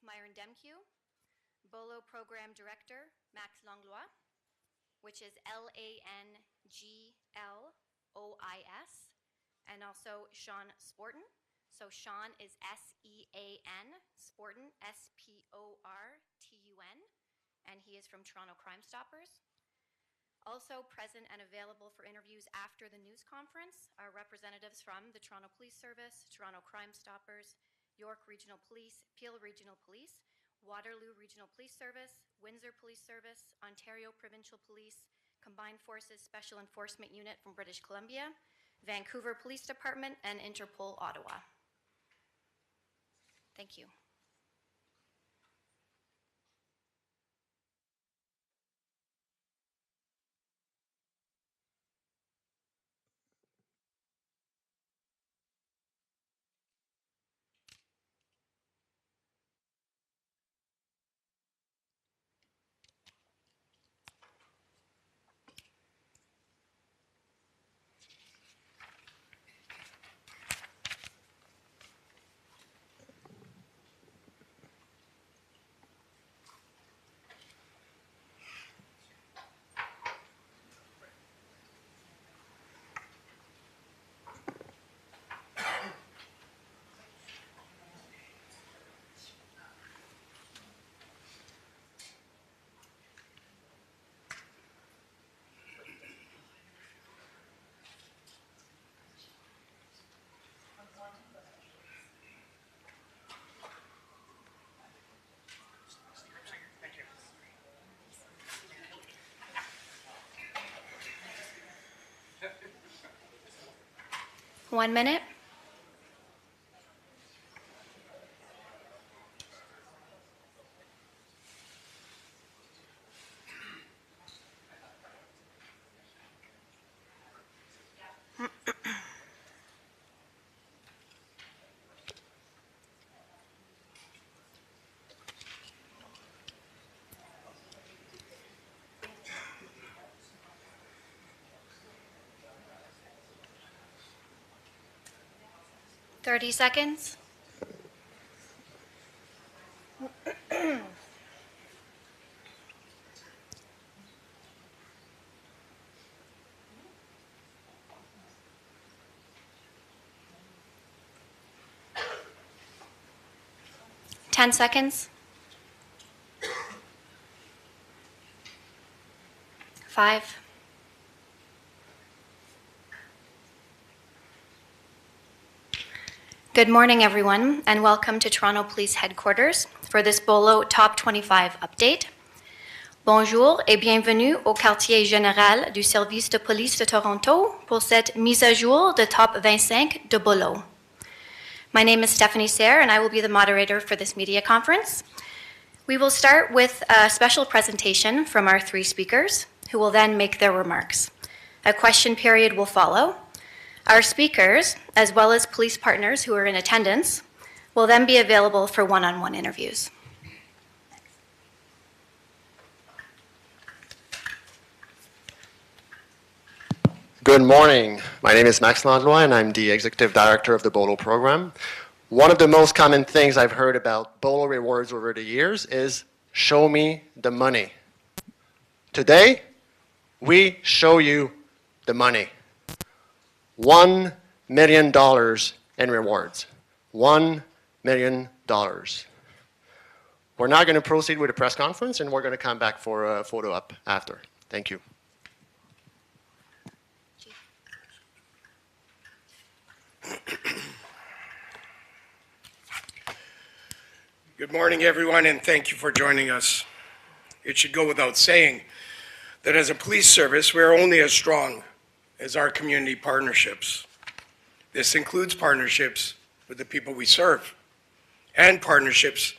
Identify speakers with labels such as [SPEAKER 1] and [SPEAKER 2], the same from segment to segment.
[SPEAKER 1] Myron Demkiw, Bolo Program Director Max Langlois, which is Langlois, and also Sean Sportun. So Sean is Sean, Sportun, Sportun, and he is from Toronto Crime Stoppers. Also present and available for interviews after the news conference are representatives from the Toronto Police Service, Toronto Crime Stoppers, York Regional Police, Peel Regional Police, Waterloo Regional Police Service, Windsor Police Service, Ontario Provincial Police, Combined Forces Special Enforcement Unit from British Columbia, Vancouver Police Department, and Interpol Ottawa. Thank you. One minute. Thirty seconds. 10 seconds. 5. Good morning, everyone, and welcome to Toronto Police Headquarters for this Bolo Top 25 update. Bonjour et bienvenue au quartier général du service de police de Toronto pour cette mise à jour de Top 25 de Bolo. My name is Stephanie Sayre, and I will be the moderator for this media conference. We will start with a special presentation from our 3 speakers, who will then make their remarks. A question period will follow. Our speakers, as well as police partners who are in attendance, will then be available for one-on-one interviews.
[SPEAKER 2] Good morning. My name is Max Langlois, and I'm the Executive Director of the Bolo program. One of the most common things I've heard about Bolo rewards over the years is, show me the money. Today, we show you the money. $1 million in rewards. $1 million. We're now going to proceed with a press conference, and we're going to come back for a photo op after. Thank you.
[SPEAKER 3] Good morning, everyone, and thank you for joining us. It should go without saying that as a police service, we are only as strong as our community partnerships. This includes partnerships with the people we serve and partnerships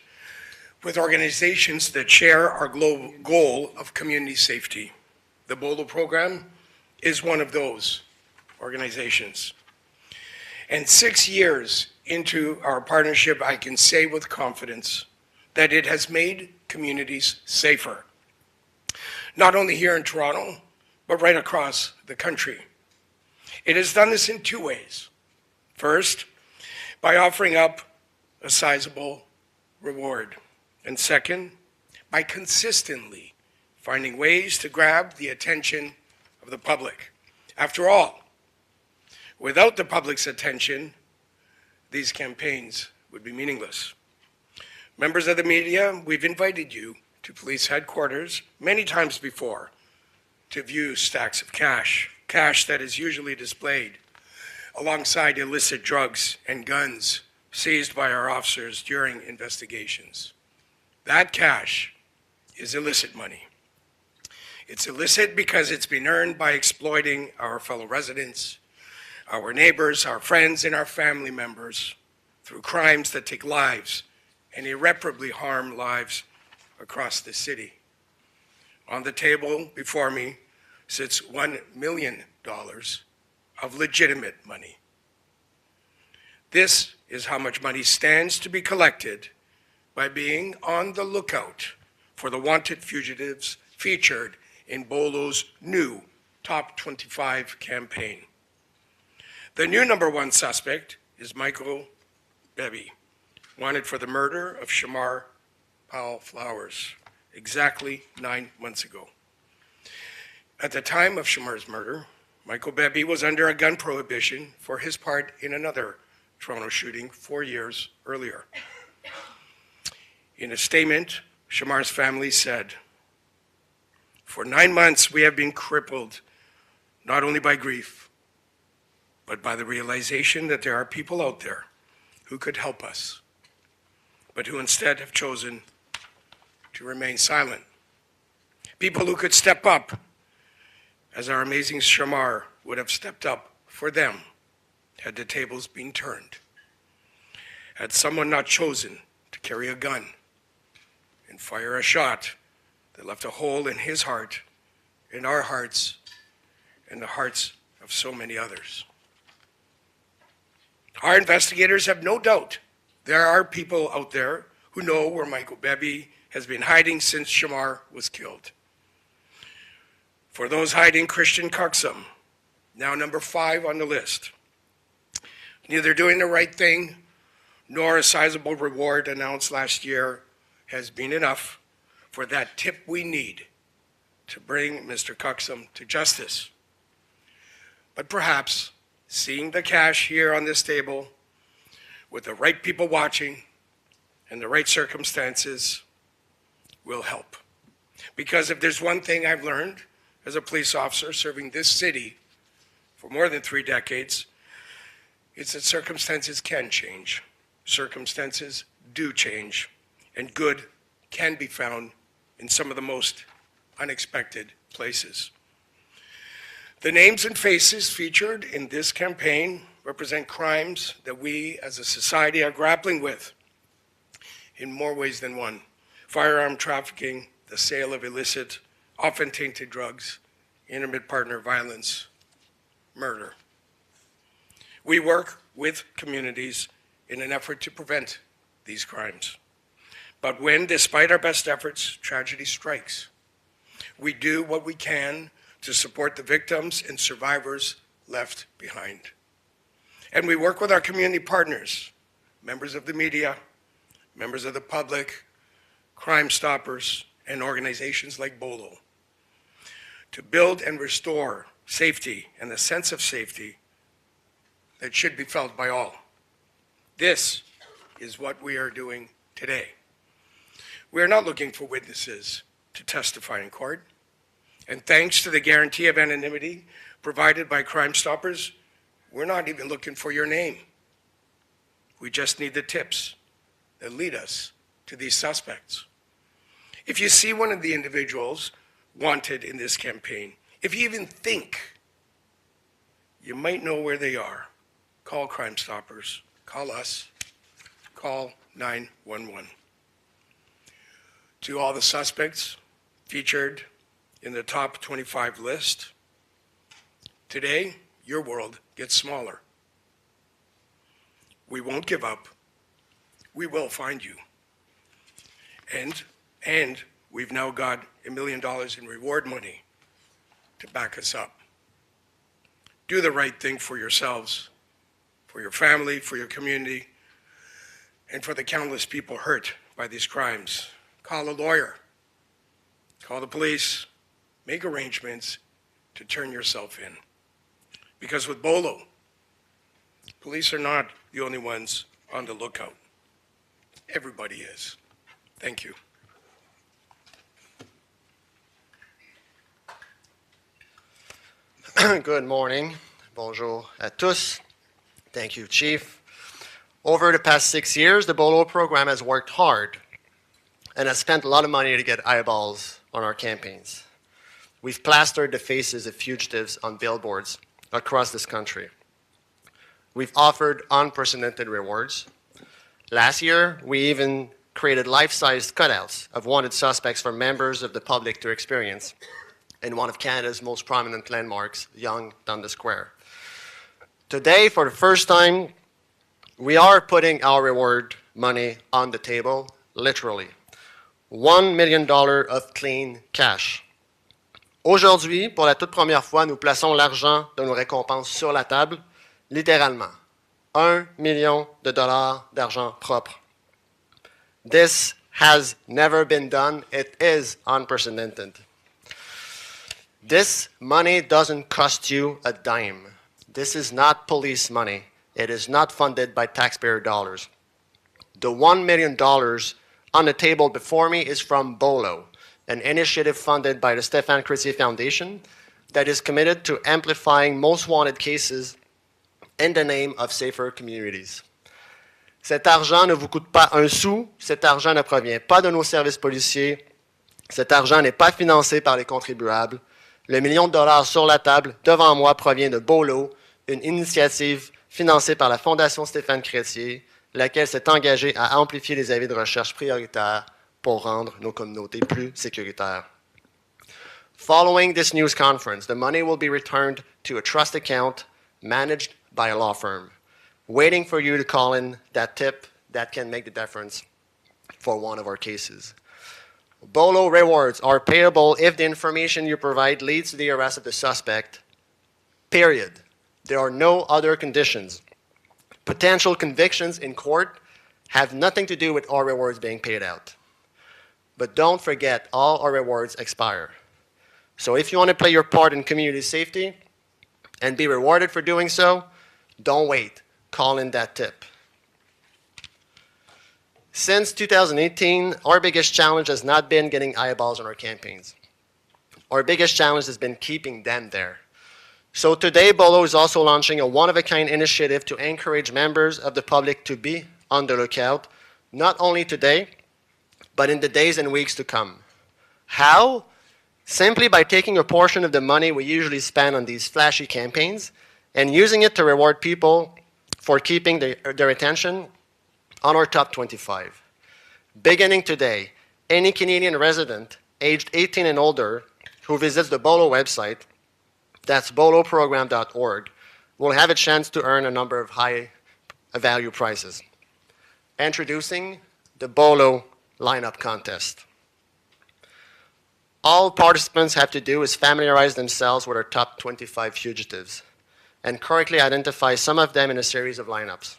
[SPEAKER 3] with organizations that share our global goal of community safety. The Bolo program is one of those organizations. And 6 years into our partnership, I can say with confidence that it has made communities safer. Not only here in Toronto, but right across the country. It has done this in 2 ways. First, by offering up a sizable reward. And second, by consistently finding ways to grab the attention of the public. After all, without the public's attention, these campaigns would be meaningless. Members of the media, we've invited you to police headquarters many times before to view stacks of cash that is usually displayed alongside illicit drugs and guns seized by our officers during investigations. That cash is illicit money. It's illicit because it's been earned by exploiting our fellow residents, our neighbors, our friends, and our family members through crimes that take lives and irreparably harm lives across the city. On the table before me sits $1 million of legitimate money. This is how much money stands to be collected by being on the lookout for the wanted fugitives featured in Bolo's new Top 25 campaign. The new number one suspect is Michael Bebby, wanted for the murder of Shamar Powell Flowers exactly 9 months ago. At the time of Shamar's murder, Michael Bebby was under a gun prohibition for his part in another Toronto shooting 4 years earlier. In a statement, Shamar's family said, "For 9 months, we have been crippled, not only by grief, but by the realization that there are people out there who could help us, but who instead have chosen to remain silent. People who could step up, as our amazing Shamar would have stepped up for them had the tables been turned. Had someone not chosen to carry a gun and fire a shot that left a hole in his heart, in our hearts, and the hearts of so many others. Our investigators have no doubt there are people out there who know where Michael Bebby has been hiding since Shamar was killed. For those hiding, Christian Cuxum, now number 5 on the list. Neither doing the right thing nor a sizable reward announced last year has been enough for that tip we need to bring Mr. Cuxum to justice. But perhaps seeing the cash here on this table with the right people watching and the right circumstances will help. Because if there's one thing I've learned as a police officer serving this city for more than 3 decades, it's that circumstances can change. Circumstances do change, and good can be found in some of the most unexpected places. The names and faces featured in this campaign represent crimes that we as a society are grappling with in more ways than one. Firearm trafficking, the sale of illicit, often tainted drugs, intimate partner violence, murder. We work with communities in an effort to prevent these crimes. But when, despite our best efforts, tragedy strikes, we do what we can to support the victims and survivors left behind. And we work with our community partners, members of the media, members of the public, Crime Stoppers, and organizations like Bolo, to build and restore safety and the sense of safety that should be felt by all. This is what we are doing today. We are not looking for witnesses to testify in court, and thanks to the guarantee of anonymity provided by Crime Stoppers, we're not even looking for your name. We just need the tips that lead us to these suspects. If you see one of the individuals wanted in this campaign, if you even think you might know where they are, call Crime Stoppers, call us, call 911. To all the suspects featured in the top 25 list, today your world gets smaller. We won't give up. We will find you. And we've now got $1 million in reward money to back us up. Do the right thing for yourselves, for your family, for your community, and for the countless people hurt by these crimes. call a lawyer, call the police, make arrangements to turn yourself in. Because with Bolo, police are not the only ones on the lookout. Everybody is. Thank you.
[SPEAKER 2] Good morning. Bonjour à tous. Thank you, Chief. Over the past 6 years, the Bolo program has worked hard and has spent a lot of money to get eyeballs on our campaigns. We've plastered the faces of fugitives on billboards across this country. We've offered unprecedented rewards. Last year, we even created life-sized cutouts of wanted suspects for members of the public to experience in one of Canada's most prominent landmarks, Yonge Dundas Square. Today, for the first time, we are putting our reward money on the table, literally. $1 million of clean cash. Aujourd'hui, pour la toute première fois, nous plaçons l'argent de nos récompenses sur la table, littéralement. $1 million d'argent propre. This has never been done. It is unprecedented. This money doesn't cost you a dime. This is not police money. It is not funded by taxpayer dollars. The $1 million on the table before me is from Bolo, an initiative funded by the Stéphane Chrétien Foundation that is committed to amplifying most wanted cases in the name of safer communities. Cet argent ne vous coûte pas un sou, cet argent ne provient pas de nos services policiers, cet argent n'est pas financé par les contribuables. Le $1 million sur la table devant moi provient de Bolo, une initiative financée par la Fondation Stéphane Chrétien, laquelle s'est engagée à amplifier les avis de recherche prioritaires pour rendre nos communautés plus sécuritaires. Following this news conference, the money will be returned to a trust account managed by a law firm, waiting for you to call in that tip that can make the difference for one of our cases. Bolo rewards are payable if the information you provide leads to the arrest of the suspect, period. There are no other conditions. Potential convictions in court have nothing to do with our rewards being paid out. But don't forget, all our rewards expire. So if you want to play your part in community safety and be rewarded for doing so, don't wait. Call in that tip. Since 2018, our biggest challenge has not been getting eyeballs on our campaigns. Our biggest challenge has been keeping them there. So today, Bolo is also launching a one-of-a-kind initiative to encourage members of the public to be on the lookout, not only today, but in the days and weeks to come. How? Simply by taking a portion of the money we usually spend on these flashy campaigns and using it to reward people for keeping their attention on our top 25. Beginning today, any Canadian resident aged 18 and older who visits the Bolo website, that's boloprogram.org, will have a chance to earn a number of high-value prizes. Introducing the Bolo lineup contest. All participants have to do is familiarize themselves with our top 25 fugitives and correctly identify some of them in a series of lineups.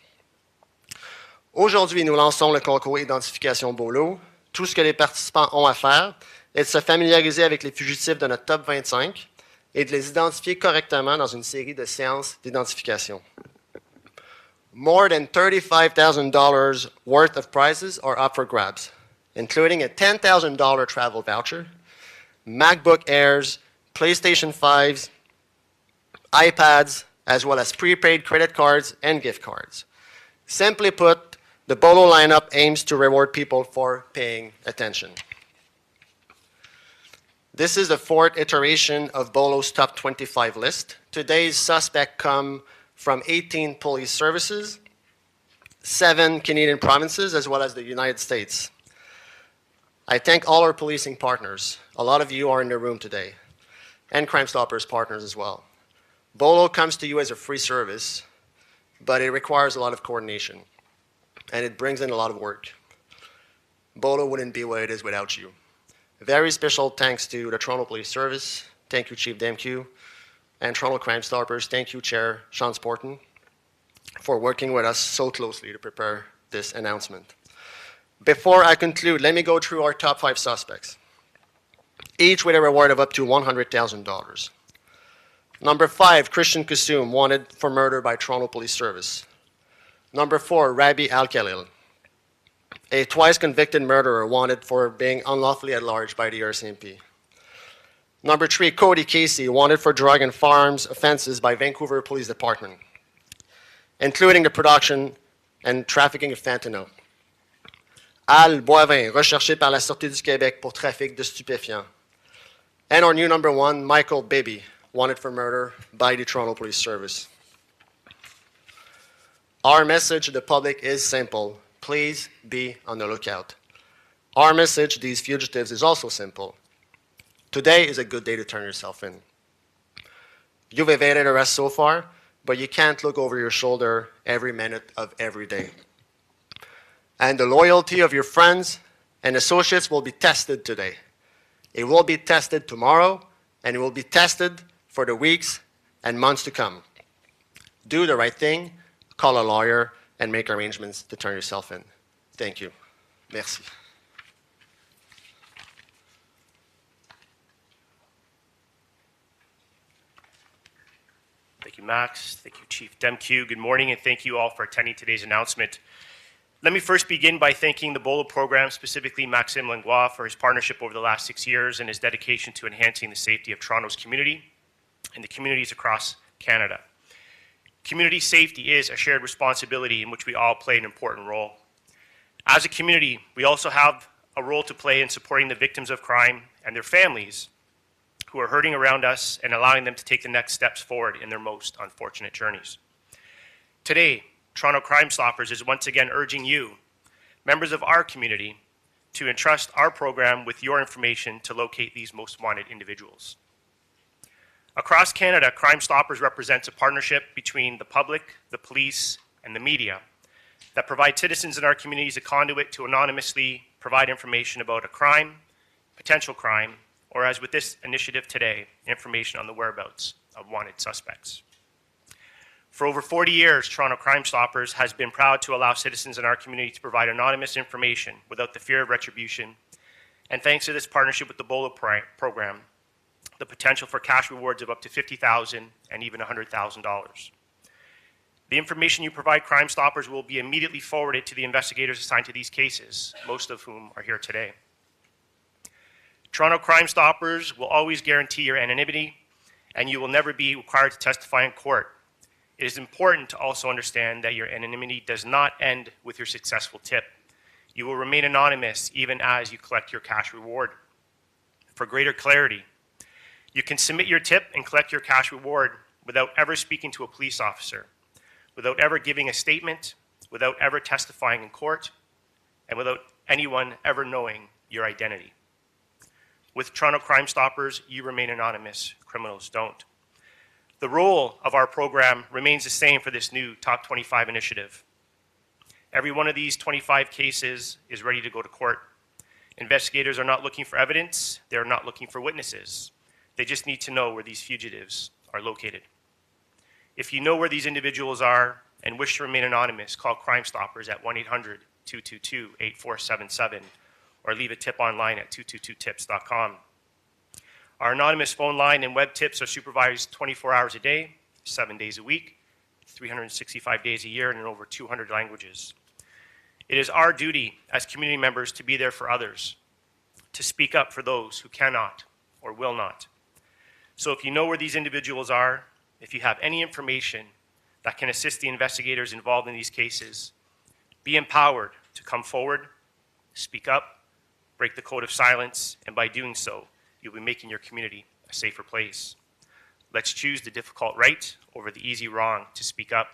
[SPEAKER 2] Aujourd'hui, nous lançons le concours Identification Bolo. Tout ce que les participants ont à faire est de se familiariser avec les fugitifs de notre top 25 et de les identifier correctement dans une série de séances d'identification. More than $35,000 worth of prizes are up for grabs, including a $10,000 travel voucher, MacBook Airs, PlayStation 5s, iPads, as well as prepaid credit cards and gift cards. Simply put, the Bolo lineup aims to reward people for paying attention. This is the fourth iteration of Bolo's top 25 list. Today's suspects come from 18 police services, 7 Canadian provinces, as well as the United States. I thank all our policing partners. A lot of you are in the room today, and Crime Stoppers partners as well. Bolo comes to you as a free service, but it requires a lot of coordination, and it brings in a lot of work. Bolo wouldn't be what it is without you. Very special thanks to the Toronto Police Service. Thank you, Chief Demkiw, and Toronto Crime Stoppers. Thank you, Chair Sean Sportun, for working with us so closely to prepare this announcement. Before I conclude, let me go through our top 5 suspects, each with a reward of up to $100,000. Number 5, Christian Kusum, wanted for murder by Toronto Police Service. Number 4, Rabi Al-Khalil, a twice convicted murderer wanted for being unlawfully at large by the RCMP. Number 3, Cody Casey, wanted for drug and firearms offenses by Vancouver Police Department, including the production and trafficking of fentanyl. Al Boivin, recherché par la Sûreté du Québec pour trafic de stupéfiants. And our new number 1, Michael Bibby, wanted for murder by the Toronto Police Service. Our message to the public is simple. Please be on the lookout. Our message to these fugitives is also simple. Today is a good day to turn yourself in. You've evaded arrest so far, but you can't look over your shoulder every minute of every day. And the loyalty of your friends and associates will be tested today. It will be tested tomorrow, and it will be tested for the weeks and months to come. Do the right thing, call a lawyer, and make arrangements to turn yourself in. Thank you. Merci.
[SPEAKER 4] Thank you, Max. Thank you, Chief Demkiw. Good morning, and thank you all for attending today's announcement. Let me first begin by thanking the Bolo program, specifically Maxime Langlois, for his partnership over the last 6 years and his dedication to enhancing the safety of Toronto's community and the communities across Canada. Community safety is a shared responsibility in which we all play an important role. As a community, we also have a role to play in supporting the victims of crime and their families who are hurting around us and allowing them to take the next steps forward in their most unfortunate journeys. Today, Toronto Crime Stoppers is once again urging you, members of our community, to entrust our program with your information to locate these most wanted individuals. Across Canada, Crime Stoppers represents a partnership between the public, the police, and the media that provide citizens in our communities a conduit to anonymously provide information about a crime, potential crime, or as with this initiative today, information on the whereabouts of wanted suspects. For over 40 years, Toronto Crime Stoppers has been proud to allow citizens in our community to provide anonymous information without the fear of retribution. And thanks to this partnership with the Bolo program, the potential for cash rewards of up to $50,000 and even $100,000. The information you provide Crime Stoppers will be immediately forwarded to the investigators assigned to these cases, most of whom are here today. Toronto Crime Stoppers will always guarantee your anonymity, and you will never be required to testify in court. It is important to also understand that your anonymity does not end with your successful tip. You will remain anonymous even as you collect your cash reward. For greater clarity, you can submit your tip and collect your cash reward without ever speaking to a police officer, without ever giving a statement, without ever testifying in court, and without anyone ever knowing your identity. With Toronto Crime Stoppers, you remain anonymous. Criminals don't. The role of our program remains the same for this new Top 25 initiative. Every one of these 25 cases is ready to go to court. Investigators are not looking for evidence. They're not looking for witnesses. They just need to know where these fugitives are located. If you know where these individuals are and wish to remain anonymous, call Crime Stoppers at 1-800-222-8477 or leave a tip online at 222tips.com. Our anonymous phone line and web tips are supervised 24 hours a day, 7 days a week, 365 days a year, and in over 200 languages. It is our duty as community members to be there for others, to speak up for those who cannot or will not. So if you know where these individuals are, if you have any information that can assist the investigators involved in these cases, be empowered to come forward, speak up, break the code of silence, and by doing so, you'll be making your community a safer place. Let's choose the difficult right over the easy wrong to speak up.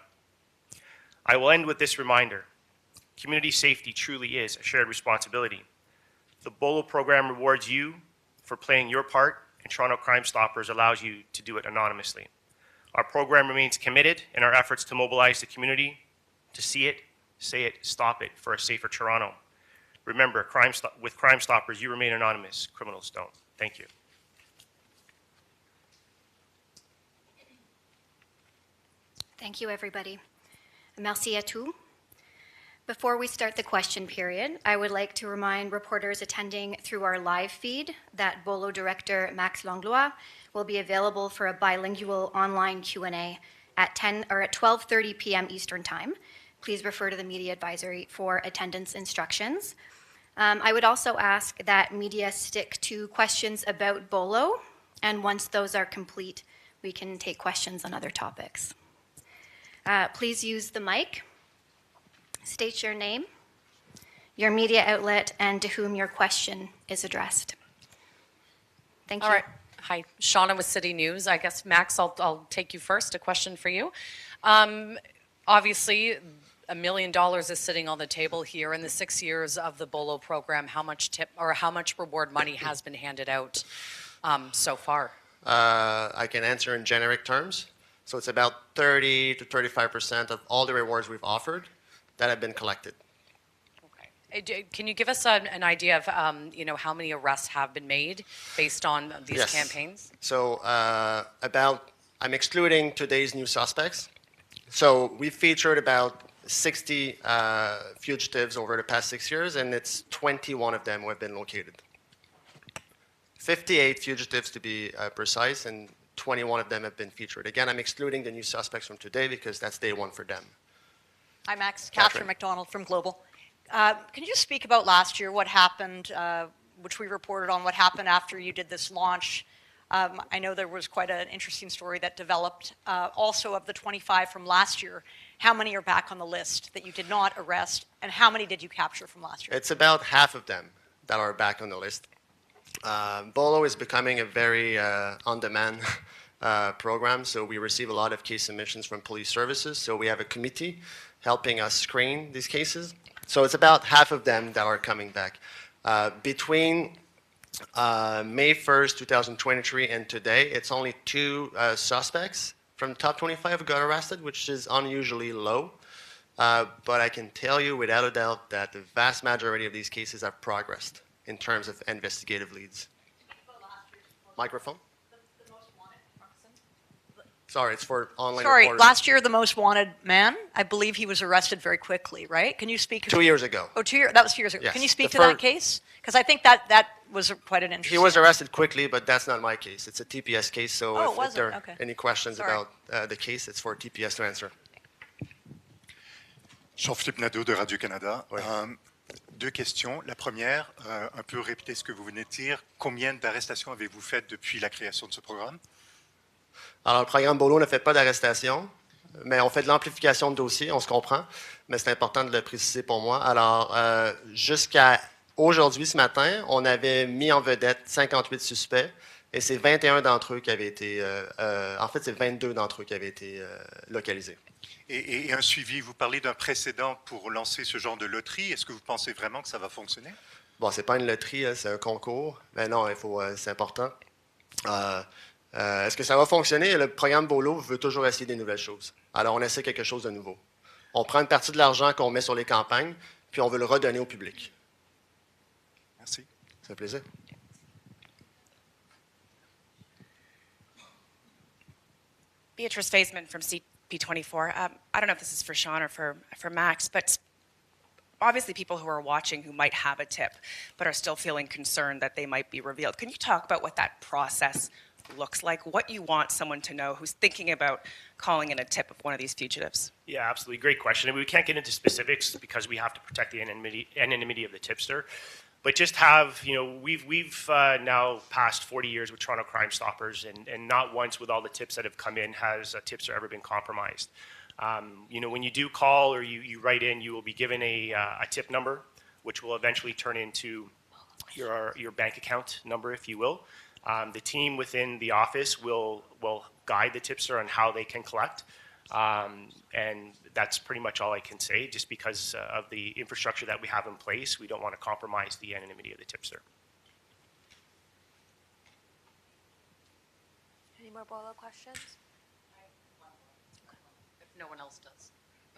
[SPEAKER 4] I will end with this reminder. Community safety truly is a shared responsibility. The Bolo program rewards you for playing your part, and Toronto Crime Stoppers allows you to do it anonymously. Our program remains committed in our efforts to mobilize the community to see it, say it, stop it for a safer Toronto. Remember, with Crime Stoppers, you remain anonymous. Criminals don't. Thank you.
[SPEAKER 1] Thank you, everybody. Merci à tous. Before we start the question period, I would like to remind reporters attending through our live feed that Bolo Director Max Langlois will be available for a bilingual online Q&A at 12:30 p.m. Eastern Time. Please refer to the media advisory for attendance instructions. I would also ask that media stick to questions about Bolo, and once those are complete, we can take questions on other topics. Please use the mic. State your name, your media outlet, and to whom your question is addressed. Thank you.
[SPEAKER 5] All right. Hi, Shauna with City News. I guess, Max, I'll take you first. A question for you. Obviously, $1 million is sitting on the table here. In the 6 years of the Bolo program, how much reward money has been handed out so far?
[SPEAKER 2] I can answer in generic terms. So it's about 30 to 35% of all the rewards we've offered that have been collected.
[SPEAKER 5] Okay. Can you give us an idea of how many arrests have been made based on these campaigns?
[SPEAKER 2] So I'm excluding today's new suspects. So we featured about 60 fugitives over the past 6 years, and it's 21 of them who have been located. 58 fugitives to be precise, and 21 of them have been featured. Again, I'm excluding the new suspects from today because that's day one for them.
[SPEAKER 6] Hi, Max. Catherine McDonald from Global. Can you just speak about last year, what happened, which we reported on, what happened after you did this launch? I know there was quite an interesting story that developed. Also, of the 25 from last year, how many are back on the list that you did not arrest, and how many did you capture from last year?
[SPEAKER 2] It's about half of them that are back on the list. Bolo is becoming a very on-demand program, so we receive a lot of case submissions from police services. So we have a committee helping us screen these cases. So it's about half of them that are coming back. Between May 1st, 2023 and today, it's only 2 suspects from the top 25 who got arrested, which is unusually low. But I can tell you without a doubt that the vast majority of these cases have progressed in terms of investigative leads. Microphone?
[SPEAKER 6] The most wanted person?
[SPEAKER 2] Sorry, it's for online
[SPEAKER 6] Sorry,
[SPEAKER 2] reporters.
[SPEAKER 6] last year the most wanted man, I believe he was arrested very quickly, right? Can you speak?
[SPEAKER 2] 2 years ago.
[SPEAKER 6] Oh, 2 years. That was 2 years ago.
[SPEAKER 2] Yes.
[SPEAKER 6] Can you speak
[SPEAKER 2] The
[SPEAKER 6] to that case? Because I think that was quite an interesting.
[SPEAKER 2] He was arrested quickly, but that's not my case. It's a TPS case, so if there are
[SPEAKER 6] Okay.
[SPEAKER 2] any questions
[SPEAKER 6] Sorry.
[SPEAKER 2] about the case, it's for TPS to answer.
[SPEAKER 7] Jean-Philippe Nadeau de Radio-Canada.
[SPEAKER 2] Oui.
[SPEAKER 7] 2 questions. La première, un peu répéter ce que vous venez de dire. Combien d'arrestations avez-vous faites depuis la création de ce programme?
[SPEAKER 2] Alors, le programme Bolo ne fait pas d'arrestation, mais on fait de l'amplification de dossiers, on se comprend, mais c'est important de le préciser pour moi. Alors, jusqu'à aujourd'hui, ce matin, on avait mis en vedette 58 suspects, et c'est 21 d'entre eux qui avaient été... en fait, c'est 22 d'entre eux qui avaient été localisés.
[SPEAKER 7] Et un suivi, vous parlez d'un précédent pour lancer ce genre de loterie. Est-ce que vous pensez vraiment que ça va fonctionner?
[SPEAKER 2] Bon, c'est pas une loterie, c'est un concours. Mais non, c'est important. Est-ce que ça va fonctionner? Le programme Bolo veut toujours essayer des nouvelles choses. Alors, on essaie quelque chose de nouveau. On prend une partie de l'argent qu'on met sur les campagnes, puis on veut le redonner au public.
[SPEAKER 7] Merci.
[SPEAKER 2] C'est un plaisir.
[SPEAKER 8] Beatrice Faisman from CP24. I don't know if this is for Sean or for Max, but obviously people who are watching who might have a tip but are still feeling concerned that they might be revealed. Can you talk about what that process looks like, what you want someone to know who's thinking about calling in a tip of one of these fugitives?
[SPEAKER 4] Yeah, absolutely. Great question. I mean, we can't get into specifics because we have to protect the anonymity of the tipster. But just have, we've now passed 40 years with Toronto Crime Stoppers, and not once with all the tips that have come in has a tipster ever been compromised. When you do call or you write in, you will be given a tip number, which will eventually turn into your bank account number, if you will. The team within the office will guide the tipster on how they can collect. And that's pretty much all I can say, just because of the infrastructure that we have in place. We don't want to compromise the anonymity of the tipster.
[SPEAKER 9] Any more Bolo questions?
[SPEAKER 5] If no one else does.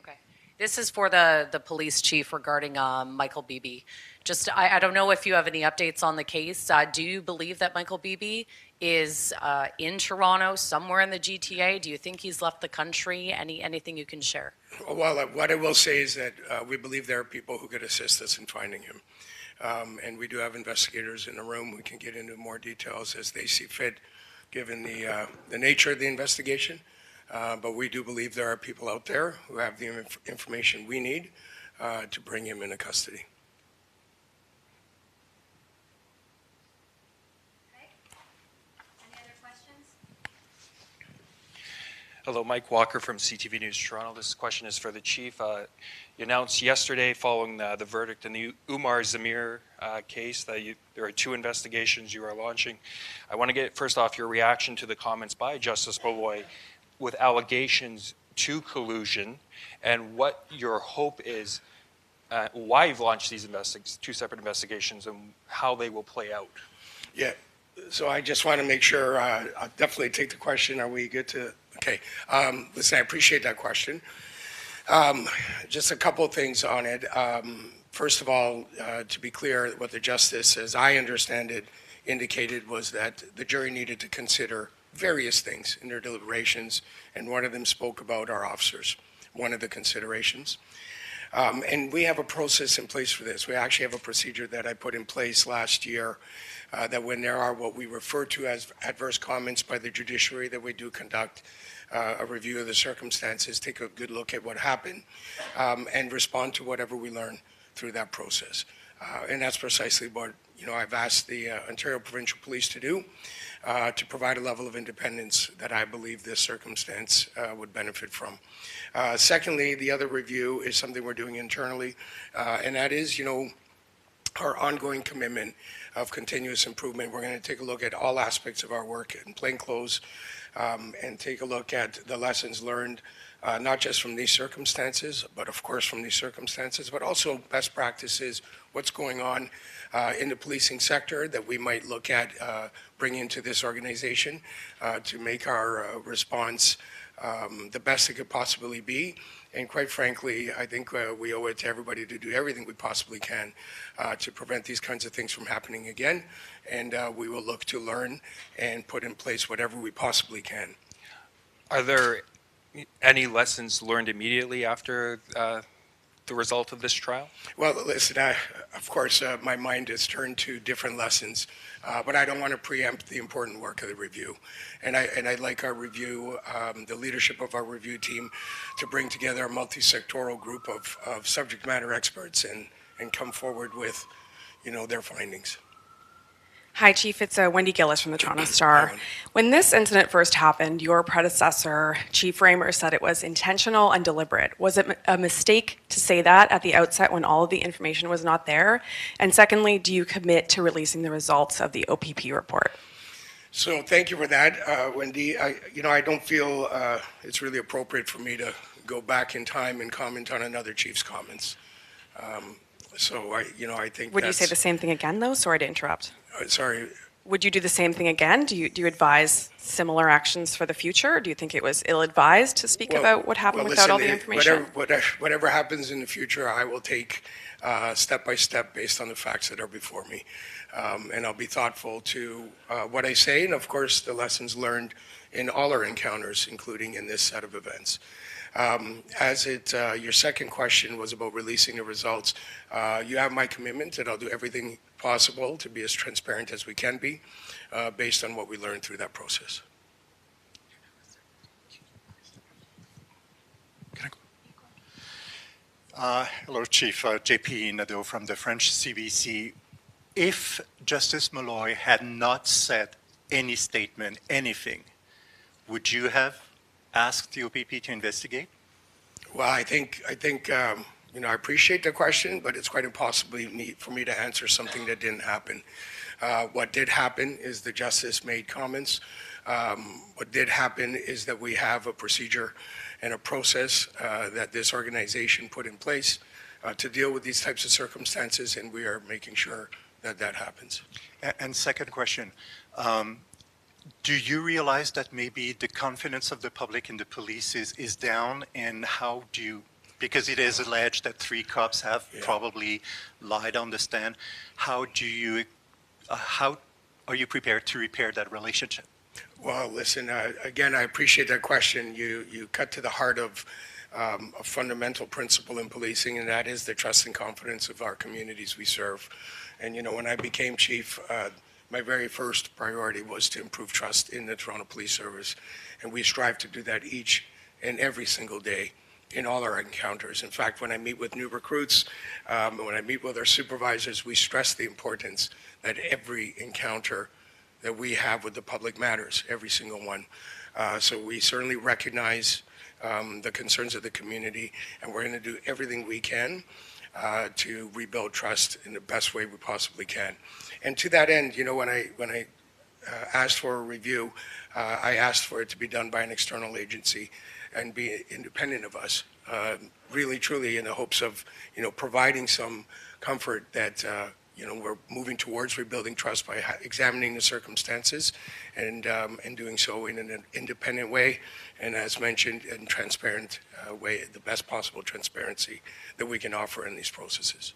[SPEAKER 5] Okay. This is for the police chief regarding Michael Beebe. Just, I don't know if you have any updates on the case. Do you believe that Michael Beebe is in Toronto, somewhere in the GTA? Do you think he's left the country? Anything you can share?
[SPEAKER 3] Well, what I will say is that we believe there are people who could assist us in finding him. And we do have investigators in the room. We can get into more details as they see fit, given the nature of the investigation. But we do believe there are people out there who have the information we need to bring him into custody.
[SPEAKER 1] Okay. Any other questions?
[SPEAKER 9] Hello, Mike Walker from CTV News Toronto. This question is for the chief. You announced yesterday, following the verdict in the Umar Zamir case, that there are 2 investigations you are launching. I want to get, first off, your reaction to the comments by Justice Molloy with allegations to collusion, and what your hope is, why you've launched these 2 separate investigations, and how they will play out.
[SPEAKER 3] Yeah. So I just want to make sure, I'll definitely take the question. Are we good to, okay. Listen, I appreciate that question. Just a couple of things on it. First of all, to be clear, what the justice, as I understand it, indicated was that the jury needed to consider various things in their deliberations, and one of them spoke about our officers, one of the considerations. And we have a process in place for this. We actually have a procedure that I put in place last year that when there are what we refer to as adverse comments by the judiciary, that we do conduct a review of the circumstances, take a good look at what happened, and respond to whatever we learn through that process. And that's precisely what I've asked the Ontario Provincial Police to do, to provide a level of independence that I believe this circumstance would benefit from. Secondly, the other review is something we're doing internally, and that is, our ongoing commitment of continuous improvement. We're going to take a look at all aspects of our work in plainclothes, and take a look at the lessons learned, not just from these circumstances, but of course from these circumstances, but also best practices, what's going on in the policing sector that we might look at bringing into this organization to make our response the best it could possibly be. And quite frankly, I think we owe it to everybody to do everything we possibly can to prevent these kinds of things from happening again. And we will look to learn and put in place whatever we possibly can.
[SPEAKER 9] Are there any lessons learned immediately after the result of this trial?
[SPEAKER 3] Well, listen, of course, my mind is turned to different lessons, but I don't want to preempt the important work of the review. And I'd like our review, the leadership of our review team, to bring together a multi-sectoral group of subject matter experts and come forward with, their findings.
[SPEAKER 10] Hi, Chief. It's Wendy Gillis from the Toronto Star. When this incident first happened, your predecessor, Chief Raymer, said it was intentional and deliberate. Was it a mistake to say that at the outset when all of the information was not there? And secondly, do you commit to releasing the results of the OPP report?
[SPEAKER 3] So thank you for that, Wendy. I don't feel it's really appropriate for me to go back in time and comment on another chief's comments. So I think.
[SPEAKER 10] Would you say the same thing again, though? Sorry to interrupt.
[SPEAKER 3] Sorry.
[SPEAKER 10] Would you do the same thing again? Do you advise similar actions for the future? Or do you think it was ill-advised to speak about what happened without all the information?
[SPEAKER 3] Whatever happens in the future, I will take step by step based on the facts that are before me. And I'll be thoughtful to what I say, and of course the lessons learned in all our encounters, including in this set of events. Your second question was about releasing the results. You have my commitment that I'll do everything possible to be as transparent as we can be, based on what we learned through that process.
[SPEAKER 7] Hello, Chief. JP Nadeau from the French CBC. If Justice Molloy had not said any statement, anything, would you have asked the OPP to investigate?
[SPEAKER 3] Well, I think I appreciate the question, but it's quite impossible for me to answer something that didn't happen. What did happen is the justice made comments. What did happen is that we have a procedure and a process that this organization put in place to deal with these types of circumstances, and we are making sure that that happens.
[SPEAKER 7] And second question, do you realize that maybe the confidence of the public in the police is down, and how do you because it is alleged that 3 cops have probably lied on the stand. How are you prepared to repair that relationship?
[SPEAKER 3] Well, listen, again, I appreciate that question. You cut to the heart of a fundamental principle in policing, and that is the trust and confidence of our communities we serve. And, you know, when I became chief, my very first priority was to improve trust in the Toronto Police Service. And we strive to do that each and every single day in all our encounters. In fact, when I meet with new recruits, when I meet with our supervisors, we stress the importance that every encounter that we have with the public matters, every single one. So we certainly recognize the concerns of the community, and we're going to do everything we can to rebuild trust in the best way we possibly can. And to that end, you know, when I asked for a review, I asked for it to be done by an external agency and be independent of us, really, truly in the hopes of, you know, providing some comfort that, you know, we're moving towards rebuilding trust by examining the circumstances and doing so in an independent way, and as mentioned, in transparent way, the best possible transparency that we can offer in these processes.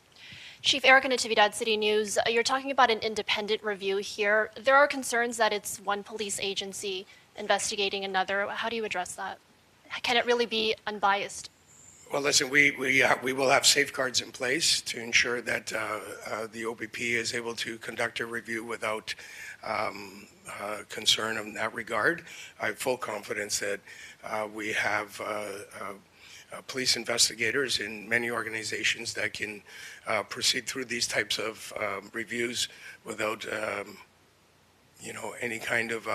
[SPEAKER 11] Chief Erica Natividad, City News. You're talking about an independent review here. There are concerns that it's one police agency investigating another. How do you address that? Can it really be unbiased?
[SPEAKER 3] Well, listen, we will have safeguards in place to ensure that the OPP is able to conduct a review without concern in that regard. I have full confidence that we have police investigators in many organizations that can proceed through these types of reviews without, you know, any kind of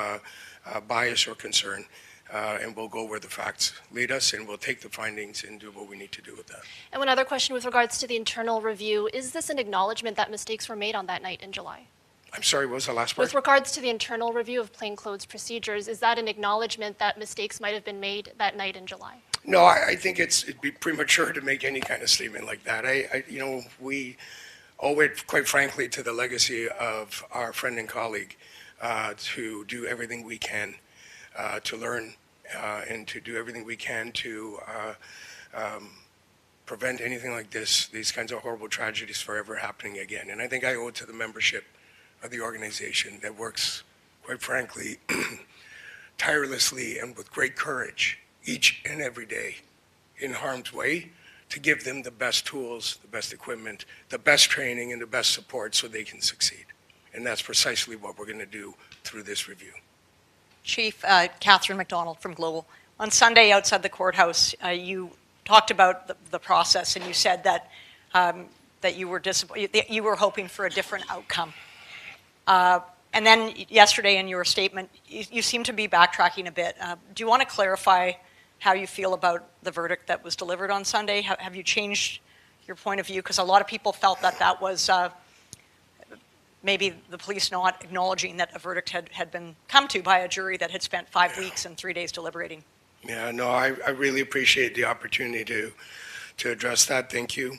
[SPEAKER 3] bias or concern. And we'll go where the facts lead us, and we'll take the findings and do what we need to do with that.
[SPEAKER 11] And one other question with regards to the internal review. Is this an acknowledgement that mistakes were made on that night in July?
[SPEAKER 3] I'm sorry, what was the last part?
[SPEAKER 11] With regards to the internal review of plainclothes procedures, is that an acknowledgement that mistakes might have been made that night in July?
[SPEAKER 3] No, I think it'd be premature to make any kind of statement like that. You know, we owe it, quite frankly, to the legacy of our friend and colleague to do everything we can to learn and to do everything we can to prevent anything like this, these kinds of horrible tragedies from ever happening again. And I think I owe it to the membership of the organization that works, quite frankly, tirelessly and with great courage each and every day in harm's way to give them the best tools, the best equipment, the best training, and the best support so they can succeed. And that's precisely what we're going to do through this review.
[SPEAKER 6] Chief, Catherine McDonald from Global. On Sunday outside the courthouse, you talked about the process, and you said that that you were disappointed, that you were hoping for a different outcome. And then yesterday in your statement, you seem to be backtracking a bit. Do you want to clarify how you feel about the verdict that was delivered on Sunday? Have you changed your point of view? Because a lot of people felt that that was maybe the police not acknowledging that a verdict had been come to by a jury that had spent 5 weeks and 3 days deliberating.
[SPEAKER 3] Yeah, no, I really appreciate the opportunity to address that. Thank you.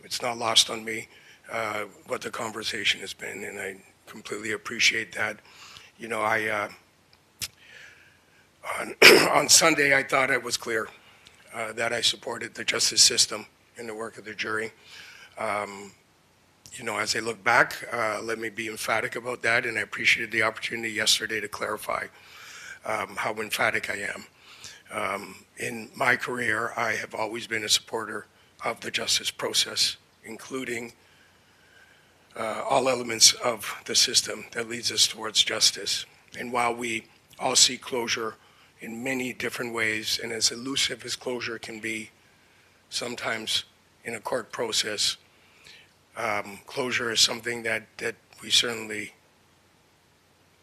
[SPEAKER 3] It's not lost on me what the conversation has been, and I completely appreciate that. You know, on Sunday, I thought it was clear that I supported the justice system and the work of the jury. You know, as I look back, let me be emphatic about that, and I appreciated the opportunity yesterday to clarify how emphatic I am. In my career, I have always been a supporter of the justice process, including all elements of the system that leads us towards justice. And while we all seek closure in many different ways, and as elusive as closure can be sometimes in a court process, closure is something that we certainly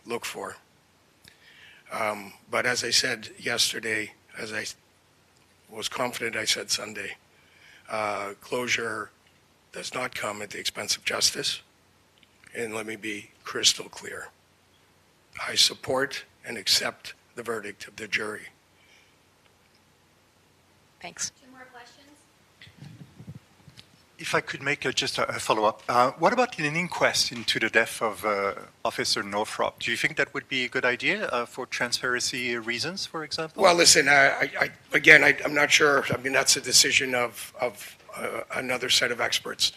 [SPEAKER 3] look for. But as I said yesterday, as I was confident I said Sunday, closure does not come at the expense of justice. And let me be crystal clear. I support and accept the verdict of the jury.
[SPEAKER 6] Thanks.
[SPEAKER 11] Two more questions.
[SPEAKER 7] If I could make just a follow-up, what about an inquest into the death of Officer Northrop? Do you think that would be a good idea for transparency reasons, for example?
[SPEAKER 3] Well, listen, I'm not sure. I mean, that's a decision of another set of experts,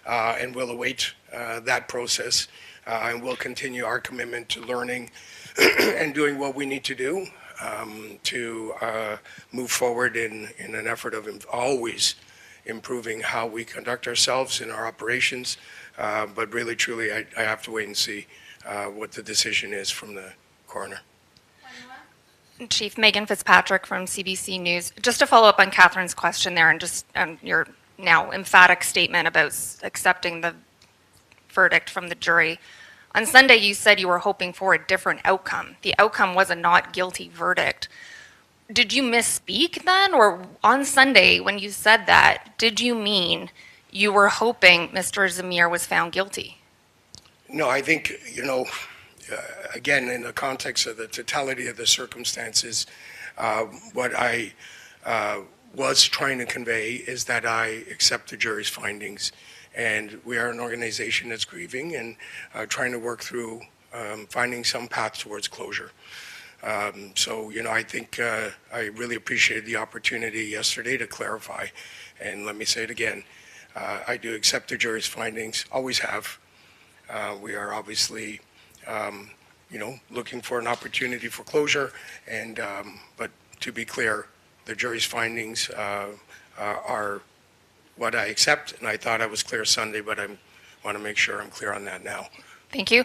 [SPEAKER 3] and we'll await that process, and we'll continue our commitment to learning and doing what we need to do to move forward in an effort of always improving how we conduct ourselves in our operations. But really, truly, I have to wait and see what the decision is from the coroner.
[SPEAKER 12] Chief Megan Fitzpatrick from CBC News. Just to follow up on Catherine's question there and just your now emphatic statement about accepting the verdict from the jury. On Sunday, you said you were hoping for a different outcome. The outcome was a not guilty verdict. Did you misspeak then? Or on Sunday, when you said that, did you mean you were hoping Mr. Zamir was found guilty?
[SPEAKER 3] No, I think, again, in the context of the totality of the circumstances, what I was trying to convey is that I accept the jury's findings. And we are an organization that's grieving and trying to work through finding some path towards closure. I think I really appreciated the opportunity yesterday to clarify. And let me say it again, I do accept the jury's findings, always have. We are obviously, looking for an opportunity for closure. But to be clear, the jury's findings are what I accept, and I thought I was clear Sunday, but I want to make sure I'm clear on that now.
[SPEAKER 12] Thank you.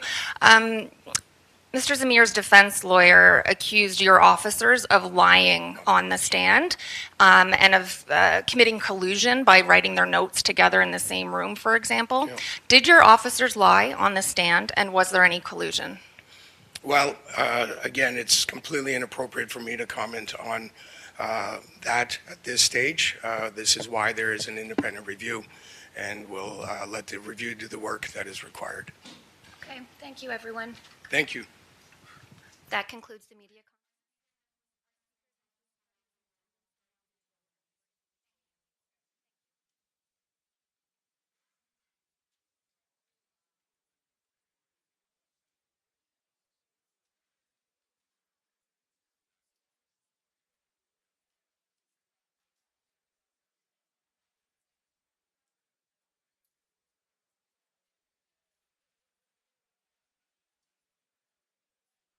[SPEAKER 12] Mr. Zamir's defense lawyer accused your officers of lying on the stand and of committing collusion by writing their notes together in the same room, for example. Yeah. Did your officers lie on the stand, and was there any collusion?
[SPEAKER 3] Well, again, it's completely inappropriate for me to comment on that at this stage. This is why there is an independent review, and we'll let the review do the work that is required.
[SPEAKER 1] Okay, thank you, everyone.
[SPEAKER 3] Thank you.
[SPEAKER 1] That concludes the media.